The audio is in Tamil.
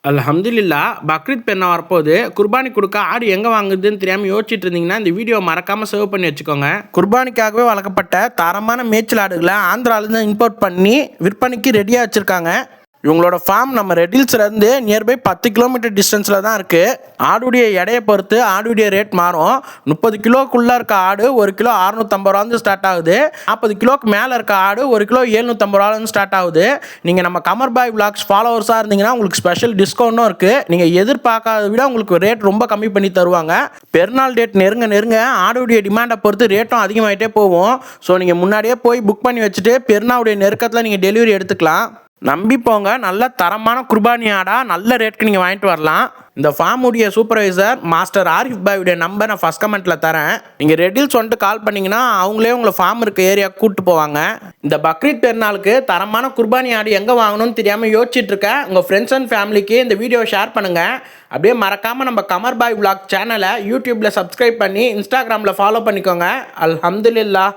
அல்ஹம்துலில்லா பக்ரீத் பெருநாள் வரப்போகுது. குர்பானி கொடுக்க ஆடு எங்கே வாங்குதுன்னு தெரியாமல் யோசிச்சுட்டு இருந்தீங்கன்னா இந்த வீடியோ மறக்காமல் சேவ் பண்ணி வச்சுக்கோங்க. குர்பானிக்காகவே வளர்க்கப்பட்ட தரமான மேய்ச்சல் ஆடுகளை ஆந்திராவிலேருந்து இம்போர்ட் பண்ணி விற்பனைக்கு ரெடியாக வச்சுருக்காங்க. இவங்களோட ஃபார்ம் நம்ம ரெட்டில்ஸ்லேருந்து நியர்பை 10 கிலோமீட்டர் டிஸ்டன்ஸில் தான் இருக்குது. ஆடுடைய எடையை பொறுத்து ஆடுடைய ரேட் மாறும். 30 கிலோக்குள்ளே இருக்க ஆடு 1 கிலோ 650 ரூபாந்து ஸ்டார்ட் ஆகுது. 40 கிலோக்கு மேலே இருக்க ஆடு 1 கிலோ 750 ரூபாலேருந்து ஸ்டார்ட் ஆகுது. நீங்கள் நம்ம கமர்பாய் விளாக்ஸ் ஃபாலோவர்ஸாக இருந்தீங்கன்னா உங்களுக்கு ஸ்பெஷல் டிஸ்கவுண்ட்டும் இருக்குது. நீங்கள் எதிர்பார்க்காத விட உங்களுக்கு ரேட் ரொம்ப கம்மி பண்ணி தருவாங்க. பெருநாள் டேட் நெருங்க ஆடுடைய டிமாண்டை பொறுத்து ரேட்டும் அதிகமாகிட்டே போகும். ஸோ நீங்கள் முன்னாடியே போய் புக் பண்ணி வச்சுட்டு பெருநாளுடைய நெருக்கத்தில் நீங்கள் டெலிவரி எடுத்துக்கலாம். நம்பி போங்க. நல்ல தரமான குர்பானி ஆடா நல்ல ரேட்டுக்கு நீங்கள் வாங்கிட்டு வரலாம். இந்த ஃபார்முடைய சூப்பர்வைசர் மாஸ்டர் ஆரிஃப் பாயுடைய நம்பர் நான் ஃபஸ்ட் கமெண்ட்டில் தரேன். நீங்கள் ரெட்டில்ஸ் வந்துட்டு கால் பண்ணிங்கன்னா அவங்களே உங்களை ஃபார்ம் இருக்க ஏரியாவுக்கு கூப்பிட்டு போவாங்க. இந்த பக்ரீத் பெருநாளுக்கு தரமான குர்பானி ஆடு எங்கே வாங்கணும்னு தெரியாமல் யோசிச்சுட்டு இருக்கேன். உங்கள் ஃப்ரெண்ட்ஸ் அண்ட் ஃபேமிலிக்கு இந்த வீடியோவை ஷேர் பண்ணுங்கள். அப்படியே மறக்காமல் நம்ம கமர்பாய் விளாக் சேனலை யூடியூப்பில் சப்ஸ்கிரைப் பண்ணி இன்ஸ்டாகிராமில் ஃபாலோ பண்ணிக்கோங்க. அல்ஹம்துலில்லாஹ்.